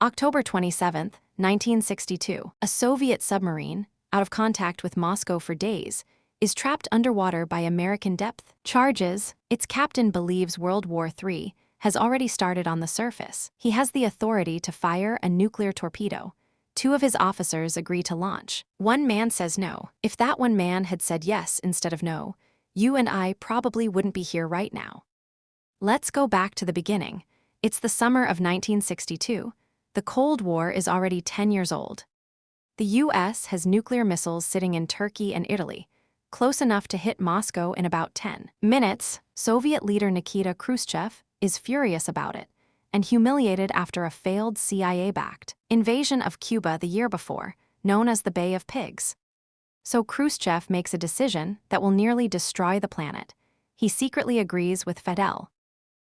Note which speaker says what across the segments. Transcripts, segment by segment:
Speaker 1: October 27, 1962, a Soviet submarine, out of contact with Moscow for days, is trapped underwater by American depth charges. Its captain believes World War III has already started on the surface. He has the authority to fire a nuclear torpedo. Two of his officers agree to launch. One man says no. If that one man had said yes instead of no, you and I probably wouldn't be here right now. Let's go back to the beginning. It's the summer of 1962. The Cold War is already 10 years old. The US has nuclear missiles sitting in Turkey and Italy, close enough to hit Moscow in about 10 minutes. Soviet leader Nikita Khrushchev is furious about it and humiliated after a failed CIA-backed invasion of Cuba the year before, known as the Bay of Pigs. So Khrushchev makes a decision that will nearly destroy the planet. He secretly agrees with Fidel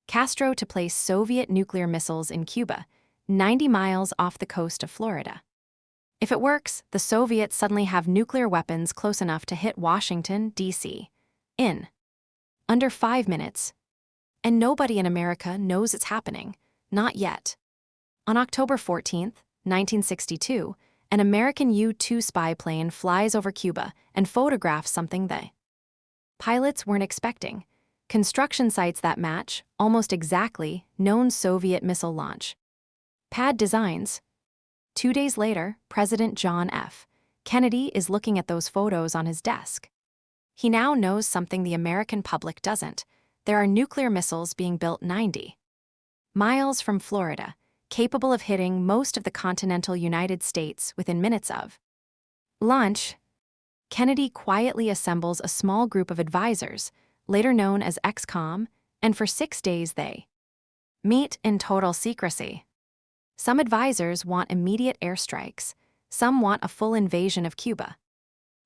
Speaker 1: Castro to place Soviet nuclear missiles in Cuba, 90 miles off the coast of Florida. If it works, the Soviets suddenly have nuclear weapons close enough to hit Washington, D.C. in under 5 minutes. And nobody in America knows it's happening. Not yet. On October 14, 1962, an American U-2 spy plane flies over Cuba and photographs something the pilots weren't expecting. Construction sites that match, almost exactly, known Soviet missile launch pad designs. 2 days later, President John F. Kennedy is looking at those photos on his desk. He now knows something the American public doesn't. There are nuclear missiles being built 90 miles from Florida, capable of hitting most of the continental United States within minutes of launch. Kennedy quietly assembles a small group of advisors, later known as XCOM, and for 6 days they meet in total secrecy. Some advisors want immediate airstrikes, some want a full invasion of Cuba.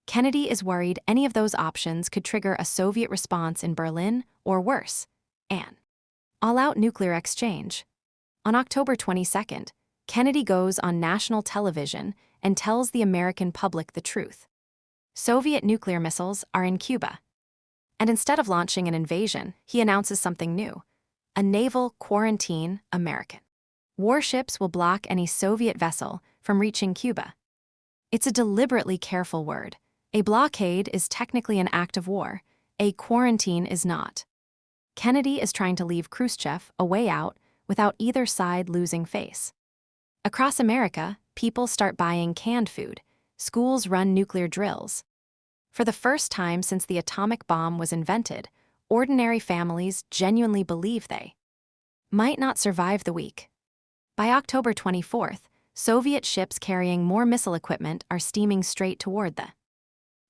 Speaker 1: Kennedy is worried any of those options could trigger a Soviet response in Berlin, or worse, an all-out nuclear exchange. On October 22nd, Kennedy goes on national television and tells the American public the truth. Soviet nuclear missiles are in Cuba. And instead of launching an invasion, he announces something new: a naval quarantine. American warships will block any Soviet vessel from reaching Cuba. It's a deliberately careful word. A blockade is technically an act of war. A quarantine is not. Kennedy is trying to leave Khrushchev a way out without either side losing face. Across America, people start buying canned food. Schools run nuclear drills. For the first time since the atomic bomb was invented, ordinary families genuinely believe they might not survive the week. By October 24th, Soviet ships carrying more missile equipment are steaming straight toward the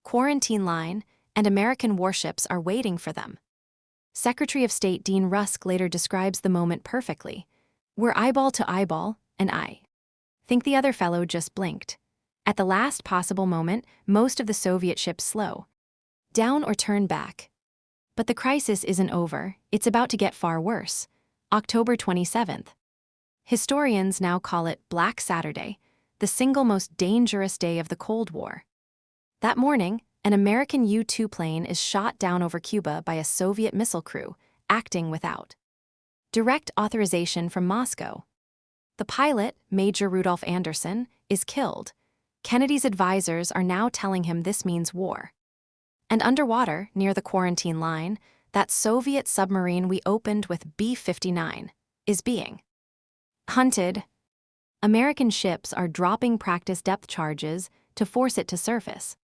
Speaker 1: quarantine line, and American warships are waiting for them. Secretary of State Dean Rusk later describes the moment perfectly. "We're eyeball to eyeball, and I think the other fellow just blinked." At the last possible moment, most of the Soviet ships slow down or turn back. But the crisis isn't over. It's about to get far worse. October 27th. Historians now call it Black Saturday, the single most dangerous day of the Cold War. That morning, an American U-2 plane is shot down over Cuba by a Soviet missile crew, acting without direct authorization from Moscow. The pilot, Major Rudolph Anderson, is killed. Kennedy's advisors are now telling him this means war. And underwater, near the quarantine line, that Soviet submarine we opened with B-59 is being hunted. American ships are dropping practice depth charges to force it to surface.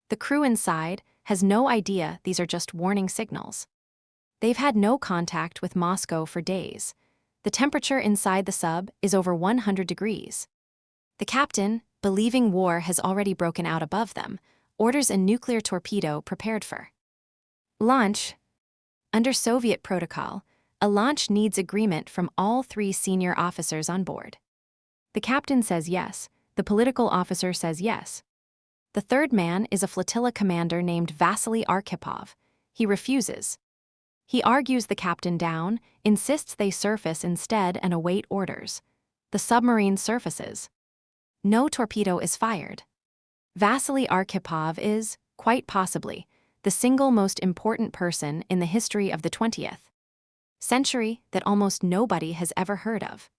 Speaker 1: The crew inside has no idea these are just warning signals. They've had no contact with Moscow for days. The temperature inside the sub is over 100 degrees. The captain, believing war has already broken out above them, orders a nuclear torpedo prepared for launch. Under Soviet protocol, a launch needs agreement from all 3 senior officers on board. The captain says yes, the political officer says yes. The third man is a flotilla commander named Vasily Arkhipov. He refuses. He argues the captain down, insists they surface instead and await orders. The submarine surfaces. No torpedo is fired. Vasily Arkhipov is, quite possibly, the single most important person in the history of the 20th century that almost nobody has ever heard of.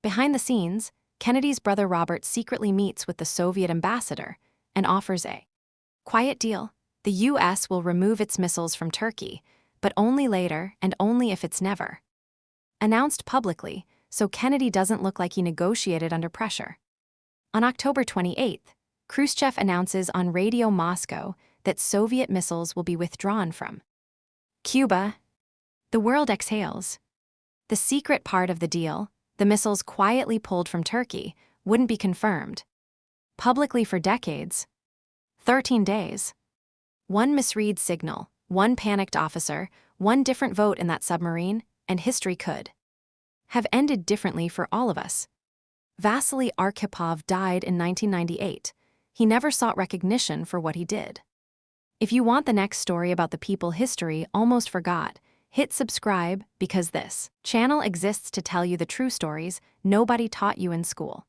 Speaker 1: Behind the scenes, Kennedy's brother Robert secretly meets with the Soviet ambassador and offers a quiet deal. The U.S. will remove its missiles from Turkey, but only later and only if it's never announced publicly, so Kennedy doesn't look like he negotiated under pressure. On October 28th, Khrushchev announces on Radio Moscow that Soviet missiles will be withdrawn from Cuba. The world exhales. The secret part of the deal, the missiles quietly pulled from Turkey, wouldn't be confirmed publicly for decades. 13 days. One misread signal, one panicked officer, one different vote in that submarine, and history could have ended differently for all of us. Vasily Arkhipov died in 1998. He never sought recognition for what he did. If you want the next story about the people history almost forgot, hit subscribe because this channel exists to tell you the true stories nobody taught you in school.